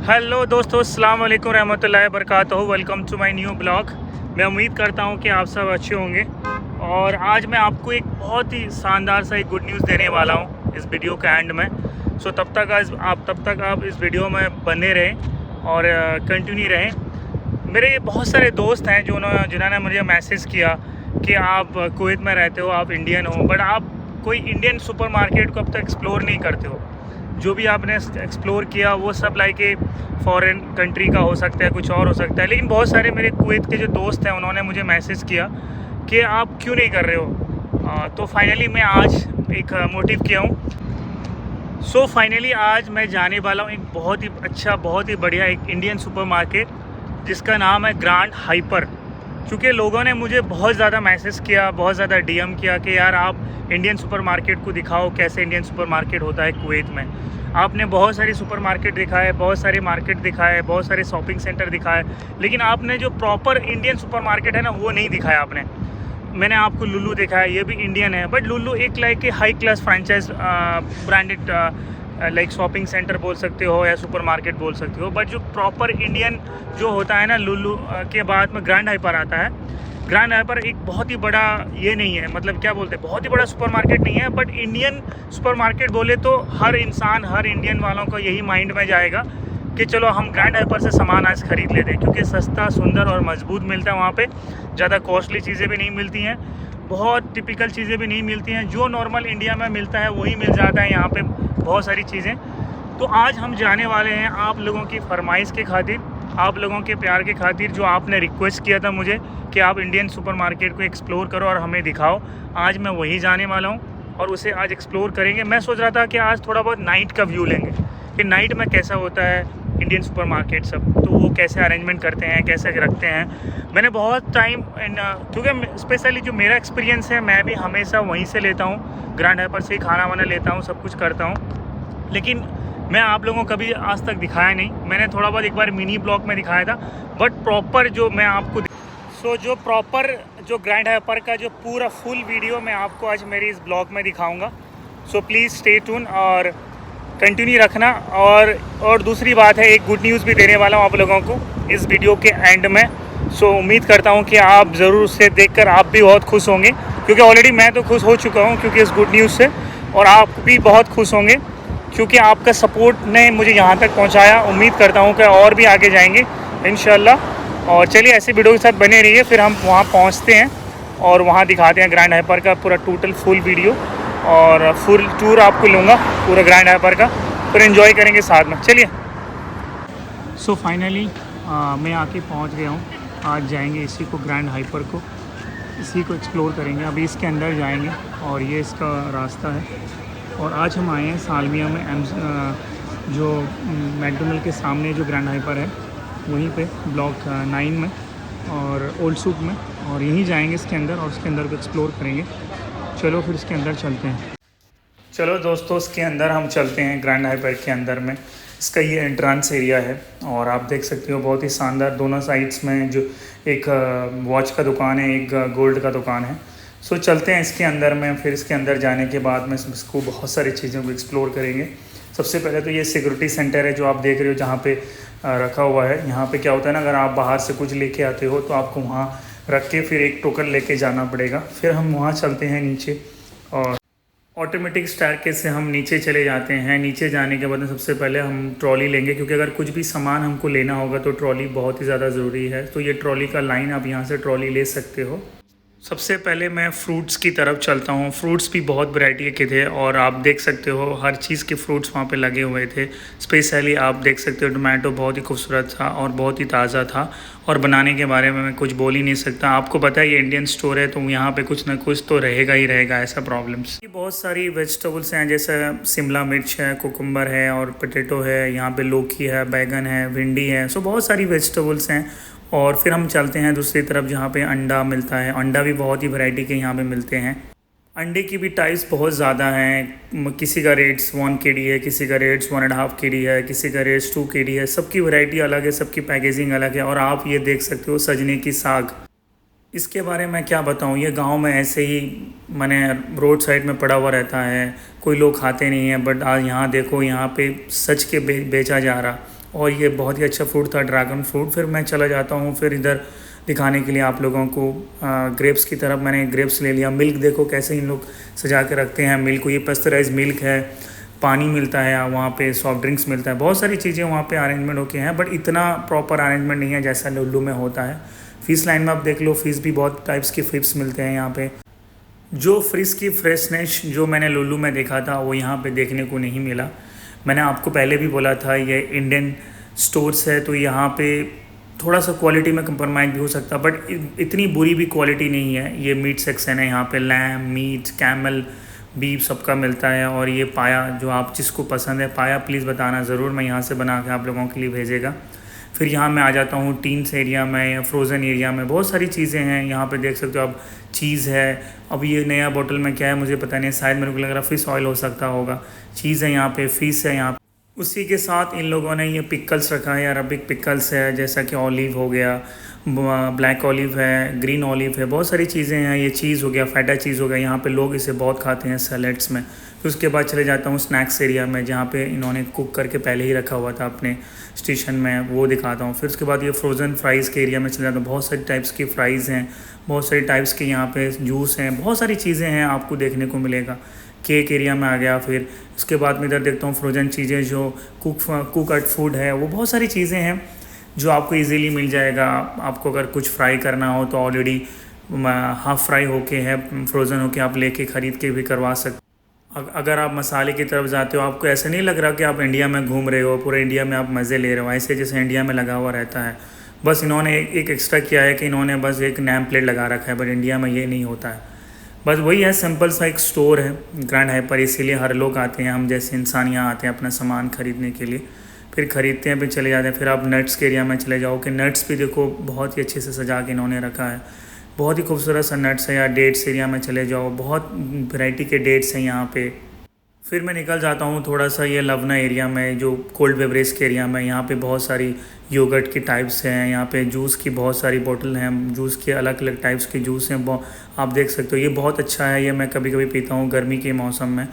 Hello दोस्तों, अस्सलाम वालेकुम रहमतुल्लाहि बरकातहू। Welcome to my new blog. मैं उम्मीद करता हूँ कि आप सब अच्छे होंगे और आज मैं आपको एक बहुत ही शानदार सा एक गुड न्यूज़ देने वाला हूँ इस वीडियो के एंड में। सो तब तक आप इस वीडियो में बने रहें और कंटिन्यू रहें। मेरे बहुत सारे दोस्त हैं जिन्होंने मुझे मैसेज किया कि आप कुवैत में रहते हो, आप इंडियन हो, बट आप कोई इंडियन सुपरमार्केट को अब तक एक्सप्लोर नहीं करते हो। जो भी आपने एक्सप्लोर किया वो सब लाइक ए फॉरेन कंट्री का हो सकता है, कुछ और हो सकता है। लेकिन बहुत सारे मेरे कुवैत के जो दोस्त हैं उन्होंने मुझे मैसेज किया कि आप क्यों नहीं कर रहे हो। तो फाइनली मैं आज एक मोटिव किया हूँ। सो फाइनली आज मैं जाने वाला हूँ एक बहुत ही अच्छा, बहुत ही बढ़िया एक इंडियन सुपरमार्केट जिसका नाम है ग्रैंड हाइपर। क्योंकि लोगों ने मुझे बहुत ज़्यादा मैसेज किया, बहुत ज़्यादा डीएम किया कि यार आप इंडियन सुपरमार्केट को दिखाओ, कैसे इंडियन सुपरमार्केट होता है कुवैत में। आपने बहुत सारी सुपरमार्केट दिखाए, बहुत सारे मार्केट दिखाए, बहुत सारे शॉपिंग सेंटर दिखाए, लेकिन आपने जो प्रॉपर इंडियन सुपरमार्केट है ना वो नहीं दिखाया आपने। मैंने आपको लुल्लू दिखाया, ये भी इंडियन है, बट लुल्लू एक like a high class franchise branded like shopping centre बोल सकते हो या सुपरमार्केट बोल सकते हो। बट जो प्रॉपर इंडियन जो होता है ना, लुल्लू के बाद में ग्रैंड हाइपर आता है। ग्रैंड हाइपर एक बहुत ही बड़ा ये नहीं है, मतलब क्या बोलते हैं, बहुत ही बड़ा सुपरमार्केट नहीं है, बट इंडियन सुपरमार्केट बोले तो हर इंसान, हर इंडियन वालों का यही माइंड में जाएगा कि चलो हम ग्रैंड हाइपर से सामान आज ख़रीद लेते हैं, क्योंकि सस्ता, सुंदर और मजबूत मिलता है वहाँ पे। ज़्यादा कॉस्टली चीज़ें भी नहीं मिलती हैं, बहुत टिपिकल चीज़ें भी नहीं मिलती हैं। जो नॉर्मल इंडिया में मिलता है वही मिल जाता है यहाँ पे, बहुत सारी चीज़ें। तो आज हम जाने वाले हैं आप लोगों की फरमाइश के खातिर, आप लोगों के प्यार के खातिर, जो आपने रिक्वेस्ट किया था मुझे कि आप इंडियन सुपरमार्केट को एक्सप्लोर करो और हमें दिखाओ। आज मैं वही जाने वाला हूँ और उसे आज एक्सप्लोर करेंगे। मैं सोच रहा था कि आज थोड़ा बहुत नाइट का व्यू लेंगे कि नाइट में कैसा होता है इंडियन सुपरमार्केट सब, तो वो कैसे अरेंजमेंट करते हैं, कैसे रखते हैं। मैंने बहुत टाइम क्योंकि स्पेशली जो मेरा एक्सपीरियंस है, मैं भी हमेशा वहीं से लेता हूँ, ग्रैंड हाइपर से ही खाना वाना लेता हूँ, सब कुछ करता हूँ। लेकिन मैं आप लोगों को कभी आज तक दिखाया नहीं। मैंने थोड़ा बहुत एक बार मिनी ब्लॉग में दिखाया था, बट प्रॉपर जो मैं आपको जो प्रॉपर जो ग्रैंड हाइपर का जो पूरा फुल वीडियो मैं आपको आज मेरी इस ब्लॉग में दिखाऊंगा। सो प्लीज़ स्टे ट्यून और कंटिन्यू रखना। और दूसरी बात है, एक गुड न्यूज़ भी देने वाला हूँ आप लोगों को इस वीडियो के एंड में। सो उम्मीद करता हूँ कि आप ज़रूर उसे देखकर आप भी बहुत खुश होंगे, क्योंकि ऑलरेडी मैं तो खुश हो चुका हूँ क्योंकि इस गुड न्यूज़ से, और आप भी बहुत खुश होंगे क्योंकि आपका सपोर्ट ने मुझे यहाँ तक पहुँचाया। उम्मीद करता हूँ कि और भी आगे जाएंगे इंशाल्लाह। और चलिए ऐसे वीडियो के साथ बने रहिए, फिर हम वहाँ पहुँचते हैं और वहाँ दिखाते हैं ग्रैंड हाइपर का पूरा टोटल फुल वीडियो और फुल टूर आपको लूँगा पूरा ग्रैंड हाइपर का, फिर एंजॉय करेंगे साथ में। चलिए। सो फाइनली मैं आके पहुँच गया हूँ। आज जाएंगे इसी को, ग्रैंड हाइपर को, इसी को एक्सप्लोर करेंगे। अभी इसके अंदर जाएंगे और ये इसका रास्ता है। और आज हम आए हैं सालमिया में, जो मैकडोनल्ड के सामने जो ग्रैंड हाइपर है वहीं पे ब्लॉक 9 में और ओल्ड सूक में, और यहीं जाएंगे इसके अंदर और उसके अंदर को एक्सप्लोर करेंगे। चलो फिर इसके अंदर चलते हैं। चलो दोस्तों, इसके अंदर हम चलते हैं ग्रैंड हाइपर के अंदर में। इसका ये एंट्रेंस एरिया है और आप देख सकते हो बहुत ही शानदार, दोनों साइड्स में जो एक वॉच का दुकान है, एक गोल्ड का दुकान है। सो चलते हैं इसके अंदर में। फिर इसके अंदर जाने के बाद में इसको बहुत सारी चीज़ों को एक्सप्लोर करेंगे। सबसे पहले तो ये सिक्योरिटी सेंटर है जो आप देख रहे हो, जहाँ पे रखा हुआ है। यहाँ पे क्या होता है ना, अगर आप बाहर से कुछ लेके आते हो तो आपको वहाँ रख के फिर एक टोकन लेके जाना पड़ेगा। फिर हम वहाँ चलते हैं नीचे और ऑटोमेटिक स्टेयरकेस से हम नीचे चले जाते हैं। नीचे जाने के बाद सबसे पहले हम ट्रॉली लेंगे, क्योंकि अगर कुछ भी सामान हमको लेना होगा तो ट्रॉली बहुत ही ज़्यादा ज़रूरी है। तो ये ट्रॉली का लाइन, आप यहाँ से ट्रॉली ले सकते हो। सबसे पहले मैं फ्रूट्स की तरफ चलता हूँ। फ्रूट्स भी बहुत वैरायटी के थे और आप देख सकते हो हर चीज़ के फ्रूट्स वहाँ पे लगे हुए थे। स्पेशली आप देख सकते हो टोमेटो बहुत ही खूबसूरत था और बहुत ही ताज़ा था, और बनाने के बारे में मैं कुछ बोल ही नहीं सकता। आपको पता है ये इंडियन स्टोर है तो यहाँ पे कुछ ना कुछ तो रहेगा ही रहेगा, ऐसा प्रॉब्लम्स। बहुत सारी वेजिटेबल्स हैं, जैसे शिमला मिर्च है, कुकुम्बर है और पोटैटो है, यहाँ पे लौकी है, बैगन है, भिंडी है। सो बहुत सारी वेजिटेबल्स हैं। और फिर हम चलते हैं दूसरी तरफ जहाँ पे अंडा मिलता है। अंडा भी बहुत ही वैरायटी के यहाँ पे मिलते हैं। अंडे की भी टाइप्स बहुत ज़्यादा हैं। किसी का रेट्स 1 kg है, किसी का रेट्स 1.5 kg है, किसी का रेट्स 2 kg है। सबकी वैरायटी अलग है, सबकी पैकेजिंग अलग है। और आप ये देख सकते हो सजने की साग, इसके बारे में क्या बताऊँ, ये गांव में ऐसे ही मैंने रोड साइड में पड़ा हुआ रहता है, कोई लोग खाते नहीं हैं, बट आज यहाँ देखो, यहाँ पे सच के बेचा जा रहा और ये बहुत ही अच्छा फ्रूट था, ड्रैगन फ्रूट। फिर मैं चला जाता हूँ फिर इधर दिखाने के लिए आप लोगों को ग्रेप्स की तरफ। मैंने ग्रेप्स ले लिया। मिल्क देखो कैसे इन लोग सजा के रखते हैं मिल्क को, ये पेस्चराइज मिल्क है। पानी मिलता है वहाँ पे, सॉफ्ट ड्रिंक्स मिलता है, बहुत सारी चीज़ें वहाँ पे अरेंजमेंट होके हैं, बट इतना प्रॉपर अरेंजमेंट नहीं है जैसा लुल्लू में होता है। फ़िश लाइन में आप देख लो, फ़िश भी बहुत टाइप्स की फ़िश मिलते हैं यहाँ पे। जो फ़िश की फ्रेशनेस जो मैंने लुल्लू में देखा था वो यहाँ पे देखने को नहीं मिला। मैंने आपको पहले भी बोला था ये इंडियन स्टोर्स है तो यहाँ पे थोड़ा सा क्वालिटी में कंप्रोमाइज़ भी हो सकता, बट इतनी बुरी भी क्वालिटी नहीं है। ये मीट सेक्शन है यहाँ पे, लैम मीट, कैमल, बीफ सबका मिलता है। और ये पाया जो आप जिसको पसंद है पाया प्लीज़ बताना ज़रूर, मैं यहाँ से बना के आप लोगों के लिए भेजेगा। फिर यहाँ मैं आ जाता हूँ टीन्स एरिया में या फ्रोज़न एरिया में। बहुत सारी चीज़ें हैं यहाँ पे, देख सकते हो आप। चीज़ है, अब ये नया बोतल में क्या है मुझे पता नहीं, शायद मेरे को लग रहा फ़िश ऑयल हो सकता होगा। चीज़ है यहाँ पे, फ़िश है यहाँ पे। उसी के साथ इन लोगों ने ये पिकल्स रखा है, अरबिक पिकल्स है, जैसा कि ऑलिव हो गया, ब्लैक ऑलिव है, ग्रीन ऑलिव है, बहुत सारी चीज़ें हैं। ये चीज़ हो गया, फैटा चीज़ हो गया, यहाँ पे लोग इसे बहुत खाते हैं सैलेड्स में। फिर उसके बाद चले जाता हूँ स्नैक्स एरिया में, जहाँ पे इन्होंने कुक करके पहले ही रखा हुआ था अपने स्टेशन में, वो दिखाता हूँ। फिर उसके बाद ये फ्रोज़न फ्राइज़ के एरिया में चले जाता हूँ। बहुत सारी टाइप्स की फ़्राइज़ हैं, बहुत सारी टाइप्स के यहाँ पे जूस हैं, बहुत सारी चीज़ें हैं आपको देखने को मिलेगा। केक एरिया में आ गया। फिर उसके बाद में इधर देखता हूँ फ्रोजन चीज़ें जो कुकड फूड है, वो बहुत सारी चीज़ें हैं जो आपको इजीली मिल जाएगा। आपको अगर कुछ फ्राई करना हो तो ऑलरेडी हाफ़ फ्राई होके है, फ्रोज़न होके आप लेके ख़रीद के भी करवा सकते। अगर आप मसाले की तरफ जाते हो, आपको ऐसे नहीं लग रहा कि आप इंडिया में घूम रहे हो, पूरे इंडिया में आप मज़े ले रहे हो, ऐसे जैसे इंडिया में लगा हुआ रहता है। बस इन्होंने एक एक्स्ट्रा किया है कि इन्होंने बस एक नेम प्लेट लगा रखा है, बट इंडिया में ये नहीं होता है। बस वही है, सिंपल सा एक स्टोर है ग्रैंड हाइपर, इसीलिए हर लोग आते हैं, हम जैसे इंसान यहाँ आते हैं अपना सामान ख़रीदने के लिए। फिर ख़रीदते हैं, फिर चले जाते हैं। फिर आप नट्स के एरिया में चले जाओ कि नट्स भी देखो बहुत ही अच्छे से सजा के इन्होंने रखा है, बहुत ही खूबसूरत सा नट्स है। या डेट्स एरिया में चले जाओ, बहुत वैरायटी के डेट्स हैं यहाँ पे। फिर मैं निकल जाता हूँ थोड़ा सा ये लवना एरिया में, जो कोल्ड बेवरेज के एरिया में। यहाँ पे बहुत सारी योगर्ट की टाइप्स हैं, यहाँ पे जूस की बहुत सारी बोतल हैं, जूस के अलग अलग टाइप्स के जूस हैं, आप देख सकते हो। ये बहुत अच्छा है, ये मैं कभी कभी पीता हूँ गर्मी के मौसम में।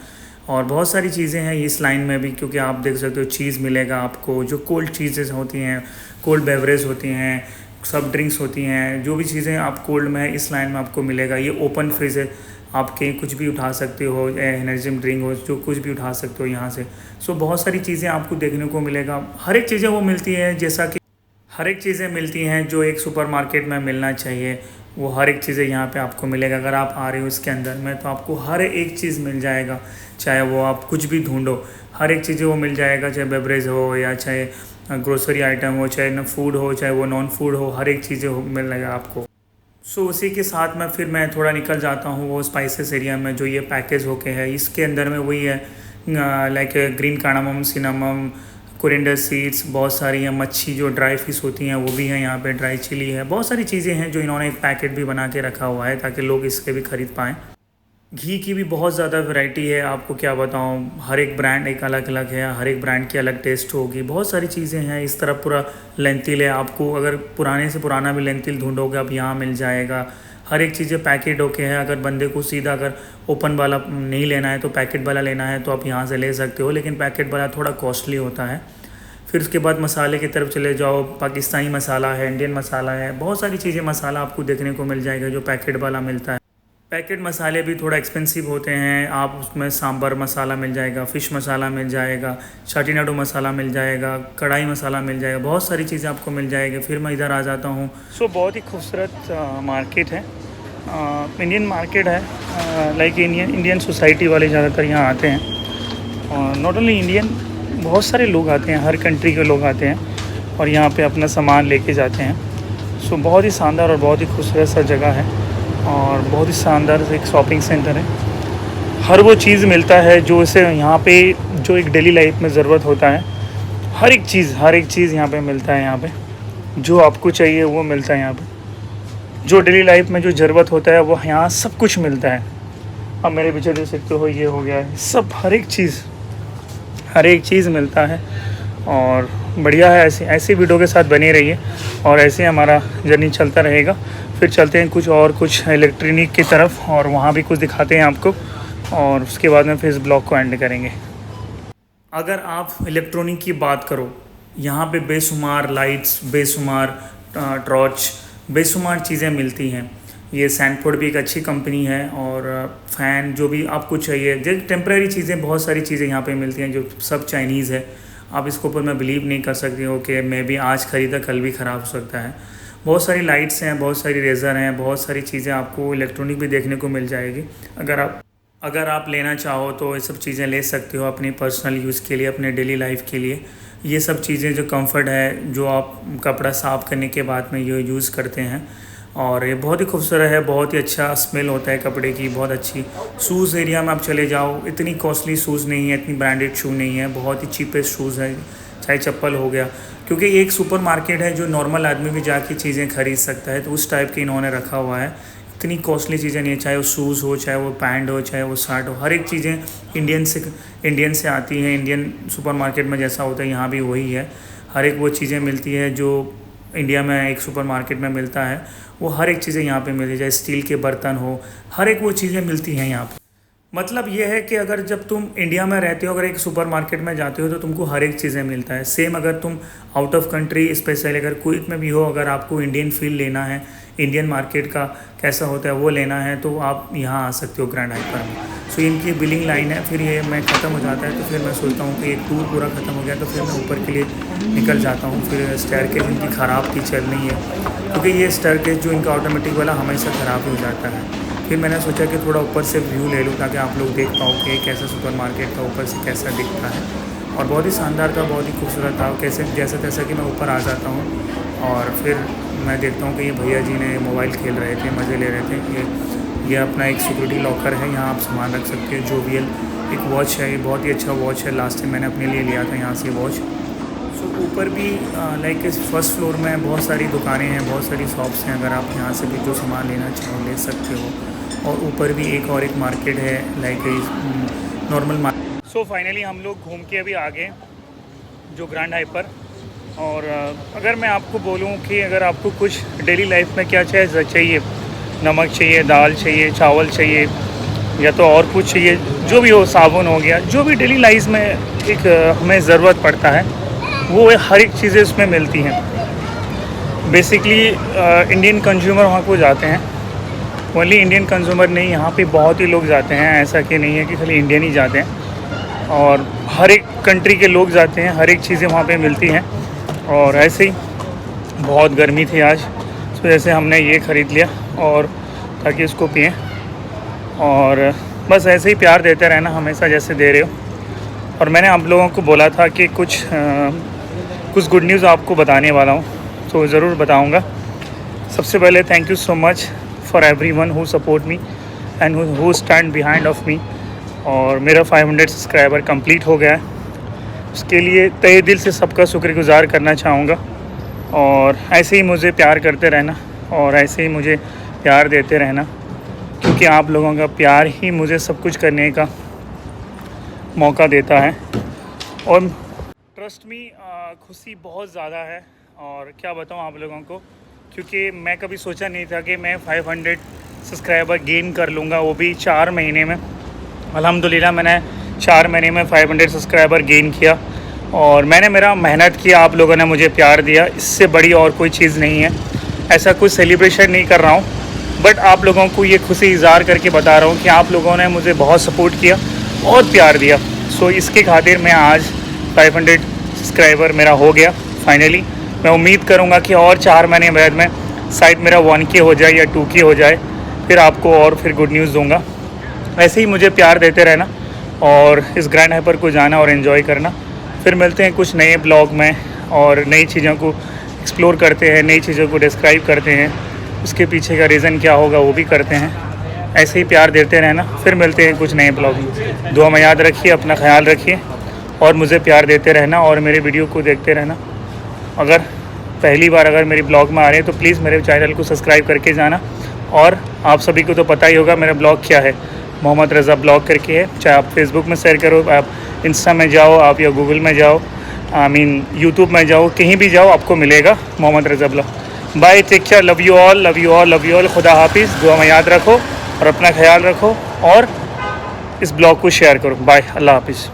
और बहुत सारी चीज़ें हैं इस लाइन में भी, क्योंकि आप देख सकते हो चीज़ मिलेगा आपको, जो कोल्ड चीज़ें होती हैं, कोल्ड बेवरेज होती हैं, सब ड्रिंक्स होती हैं, जो भी चीज़ें आप कोल्ड में है इस लाइन में आपको मिलेगा। ये ओपन फ्रिज है, आपके कुछ भी उठा सकते हो, एनर्जी ड्रिंक हो, जो कुछ भी उठा सकते हो यहाँ से। सो बहुत सारी चीज़ें आपको देखने को मिलेगा। हर एक चीज़ें वो मिलती हैं, जैसा कि हर एक चीज़ें मिलती हैं जो एक सुपरमार्केट में मिलना चाहिए, वो हर एक चीज़ें यहाँ पे आपको मिलेगा। अगर आप आ रहे हो इसके अंदर में तो आपको हर एक चीज़ मिल जाएगा, चाहे वो आप कुछ भी ढूंढो, हर एक चीज़ें वो मिल जाएगा। चाहे बेवरेज हो या चाहे ग्रोसरी आइटम हो, चाहे फूड हो, चाहे वो नॉन फूड हो, हर एक चीज़ें मिल जाएगा आपको। सो उसी के साथ में फिर मैं थोड़ा निकल जाता हूँ वो स्पाइसेस एरिया में, जो ये पैकेज होके है। इसके अंदर में वही है like green cardamom, cinnamon, coriander seeds, बहुत सारी हैं। मच्छी जो ड्राई फिश होती हैं वो भी है यहाँ पे, ड्राई चिली है, बहुत सारी चीज़ें हैं जो इन्होंने एक पैकेट भी बना के रखा हुआ है ताकि लोग इसके भी ख़रीद पाएँ। घी की भी बहुत ज़्यादा वैरायटी है, आपको क्या बताऊँ, हर एक ब्रांड एक अलग अलग है, हर एक ब्रांड की अलग टेस्ट होगी, बहुत सारी चीज़ें हैं। इस तरफ पूरा लेंथिल है, आपको अगर पुराने से पुराना भी लेंथिल ढूंढोगे आप यहाँ मिल जाएगा। हर एक चीज़ें पैकेट होके है। अगर बंदे को सीधा अगर ओपन वाला नहीं लेना है तो पैकेट वाला लेना है तो आप यहाँ से ले सकते हो, लेकिन पैकेट वाला थोड़ा कॉस्टली होता है। फिर उसके बाद मसाले की तरफ चले जाओ, पाकिस्तानी मसाला है, इंडियन मसाला है, बहुत सारी चीज़ें मसाला आपको देखने को मिल जाएगा जो पैकेट वाला मिलता है। पैकेट मसाले भी थोड़ा एक्सपेंसिव होते हैं, आप उसमें सांभर मसाला मिल जाएगा, फ़िश मसाला मिल जाएगा, चाटीनाडू मसाला मिल जाएगा, कढ़ाई मसाला मिल जाएगा, बहुत सारी चीज़ें आपको मिल जाएगी। फिर मैं इधर आ जाता हूँ। सो बहुत ही खूबसूरत मार्केट है, इंडियन मार्केट है। लाइक इंडियन सोसाइटी वाले ज़्यादातर यहाँ आते हैं, और नॉट ओनली इंडियन, बहुत सारे लोग आते हैं, हर कंट्री के लोग आते हैं और यहाँ पे अपना सामान लेके जाते हैं। सो बहुत ही शानदार और बहुत ही खूबसूरत सा जगह है, और बहुत ही शानदार एक शॉपिंग सेंटर है। हर वो चीज़ मिलता है जो इसे यहाँ पे जो एक डेली लाइफ में ज़रूरत होता है, हर एक चीज़ यहाँ पे मिलता है। यहाँ पे जो आपको चाहिए वो मिलता है। यहाँ पे जो डेली लाइफ में जो ज़रूरत होता है वो यहाँ सब कुछ मिलता है। अब मेरे पीछे देख सकते हो, ये हो गया है सब, हर एक चीज़ मिलता है। और बढ़िया है, ऐसे वीडियो के साथ बने रहिए और ऐसे हमारा जर्नी चलता रहेगा। फिर चलते हैं कुछ इलेक्ट्रॉनिक की तरफ, और वहाँ भी कुछ दिखाते हैं आपको, और उसके बाद में फिर इस ब्लॉग को एंड करेंगे। अगर आप इलेक्ट्रॉनिक की बात करो यहाँ पे बेशुमार लाइट्स, बेशुमार टॉर्च, बेशुमार चीज़ें मिलती हैं। ये सैंडफोर्ड भी एक अच्छी कंपनी है, और फ़ैन जो भी आपको चाहिए, जो टेम्प्रेरी चीज़ें, बहुत सारी चीज़ें यहाँ पे मिलती हैं जो सब चाइनीज़ है। आप इसके ऊपर मैं बिलीव नहीं कर सकती हो कि मैं भी आज ख़रीदा कल भी ख़राब हो सकता है। बहुत सारी लाइट्स हैं, बहुत सारी रेज़र हैं, बहुत सारी चीज़ें आपको इलेक्ट्रॉनिक भी देखने को मिल जाएगी। अगर आप लेना चाहो तो ये सब चीज़ें ले सकते हो अपनी पर्सनल यूज़ के लिए, अपने डेली लाइफ के लिए। ये सब चीज़ें जो कंफर्ट है, जो आप कपड़ा साफ़ करने के बाद में ये यूज़ करते हैं, और ये बहुत ही खूबसूरत है, बहुत ही अच्छा स्मेल होता है कपड़े की, बहुत अच्छी। शूज़ एरिया में आप चले जाओ, इतनी कॉस्टली शूज़ नहीं है, इतनी ब्रांडेड शू नहीं है, बहुत ही चीपेस्ट शूज़ है, चाहे चप्पल हो गया। क्योंकि एक सुपर मार्केट है जो नॉर्मल आदमी भी जाके चीज़ें ख़रीद सकता है, तो उस टाइप के इन्होंने रखा हुआ है। इतनी कॉस्टली चीज़ें नहीं है, चाहे वो शूज़ हो, चाहे वो पैंट हो, चाहे वो शर्ट हो, हर एक चीज़ें इंडियन से आती हैं। इंडियन सुपर मार्केट में जैसा होता है यहाँ भी वही है। हर एक वो चीज़ें मिलती है जो इंडिया में एक सुपर मार्केट में मिलता है, वो हर एक चीज़ें यहाँ पे मिलती है। चाहे स्टील के बर्तन हो, हर एक वो चीज़ें मिलती हैं यहाँ पे। मतलब ये है कि अगर जब तुम इंडिया में रहते हो, अगर एक सुपर मार्केट में जाते हो तो तुमको हर एक चीज़ें मिलता है। सेम अगर तुम आउट ऑफ कंट्री, स्पेशली अगर कुवैत में भी हो, अगर आपको इंडियन फील लेना है, इंडियन मार्केट का कैसा होता है वो लेना है, तो आप यहाँ आ सकते हो ग्रैंड हाइपर में। सो इनकी बिलिंग लाइन है, फिर ये मैं ख़त्म हो जाता है तो फिर मैं सोचता हूँ कि एक टूर पूरा ख़त्म हो गया तो फिर मैं ऊपर के लिए निकल जाता हूँ। फिर स्टेयरकेस इनकी ख़राब थी, चल रही है, क्योंकि ये स्टेयरकेस जो इनका ऑटोमेटिक वाला हमेशा ख़राब हो जाता है। फिर मैंने सोचा कि थोड़ा ऊपर से व्यू ले लूँ ताकि आप लोग देख पाओ कि कैसा सुपर मार्केट था, ऊपर से कैसा दिखता है। और बहुत ही शानदार था, बहुत ही खूबसूरत था। कैसे जैसा तैसा कि मैं ऊपर आ जाता हूँ और फिर मैं देखता हूँ कि ये भैया जी ने मोबाइल खेल रहे थे, मज़े ले रहे थे। ये अपना एक सिक्योरिटी लॉकर है, यहाँ आप सामान रख सकते हो। जोवियल एक वॉच है, ये बहुत ही अच्छा वॉच है, लास्ट टाइम मैंने अपने लिए लिया था यहाँ से वॉच। सो ऊपर भी लाइक इस फर्स्ट फ्लोर में बहुत सारी दुकानें हैं, बहुत सारी शॉप्स हैं, अगर आप यहाँ से भी जो सामान लेना चाहो ले सकते हो। और ऊपर भी एक और एक मार्केट है, like normal market. So finally हम लोग घूम के अभी आ गए जो ग्रैंड हाइपर। और अगर मैं आपको बोलूँ कि अगर आपको कुछ डेली लाइफ में क्या चाहिए, नमक चाहिए, दाल चाहिए, चावल चाहिए, या तो और कुछ चाहिए, जो भी हो, साबुन हो गया, जो भी डेली लाइफ में एक हमें ज़रूरत पड़ता है, वो हर एक चीज़ें उसमें मिलती हैं। बेसिकली इंडियन कंज्यूमर वहाँ को जाते हैं, ओनली इंडियन कंज्यूमर नहीं, यहाँ पे बहुत ही लोग जाते हैं। ऐसा कि नहीं है कि खाली इंडियन ही जाते हैं, और हर एक कंट्री के लोग जाते हैं, हर एक चीज़ें वहाँ पे मिलती हैं। और ऐसे ही बहुत गर्मी थी आज, तो जैसे हमने ये ख़रीद लिया और ताकि इसको पिएँ, और बस ऐसे ही प्यार देते रहना हमेशा जैसे दे रहे हो। और मैंने आप लोगों को बोला था कि कुछ गुड न्यूज़ आपको बताने वाला हूँ, तो ज़रूर बताऊँगा। सबसे पहले thank you so much for everyone who support me and who stand behind of me. और मेरा 500 सब्सक्राइबर कंप्लीट हो गया है, उसके लिए तहे दिल से सबका शुक्रगुज़ार करना चाहूँगा। और ऐसे ही मुझे प्यार करते रहना, और ऐसे ही मुझे प्यार देते रहना, क्योंकि आप लोगों का प्यार ही मुझे सब कुछ करने का मौका देता है। और ट्रस्ट मी, खुशी बहुत ज़्यादा है, और क्या बताऊँ आप लोगों को, क्योंकि मैं कभी सोचा नहीं था कि मैं 500 सब्सक्राइबर गेन कर लूँगा, वो भी 4 महीने में। अल्हम्दुलिल्लाह मैंने 4 महीने में 500 सब्सक्राइबर गेन किया, और मैंने मेरा मेहनत किया, आप लोगों ने मुझे प्यार दिया, इससे बड़ी और कोई चीज़ नहीं है। ऐसा कुछ सेलिब्रेशन नहीं कर रहा हूँ, बट आप लोगों को ये खुशी इज़हार करके बता रहा हूँ कि आप लोगों ने मुझे बहुत सपोर्ट किया, बहुत प्यार दिया। सो इसके खातिर मैं आज 500 सब्सक्राइबर मेरा हो गया फाइनली। मैं उम्मीद करूँगा कि और 4 महीने बाद में शायद मेरा 1K हो जाए या 2K हो जाए, फिर आपको और फिर गुड न्यूज़ दूँगा। ऐसे ही मुझे प्यार देते रहना, और इस ग्रैंड हाइपर को जाना और एंजॉय करना। फिर मिलते हैं कुछ नए ब्लॉग में, और नई चीज़ों को एक्सप्लोर करते हैं, नई चीज़ों को डिस्क्राइब करते हैं, उसके पीछे का रीज़न क्या होगा वो भी करते हैं। ऐसे ही प्यार देते रहना, फिर मिलते हैं कुछ नए ब्लॉग में। दुआ में याद रखिए, अपना ख्याल रखिए, और मुझे प्यार देते रहना, और मेरे वीडियो को देखते रहना। अगर पहली बार अगर मेरी ब्लॉग में आ रहे हैं तो प्लीज़ मेरे चैनल को सब्सक्राइब करके जाना। और आप सभी को तो पता ही होगा मेरा ब्लॉग क्या है, मोहम्मद रज़ा ब्लॉग करके है। चाहे आप फेसबुक में शेयर करो, आप इंस्टा में जाओ, आप या गूगल में जाओ, यूट्यूब में जाओ, कहीं भी जाओ आपको मिलेगा Mohammad Raza blog. Bye, take care, love you all, love you all, love you all. खुदा हाफिज़, दुआ में याद रखो और अपना ख्याल रखो, और इस ब्लॉग को शेयर करो। बाय, अल्लाह हाफिज़।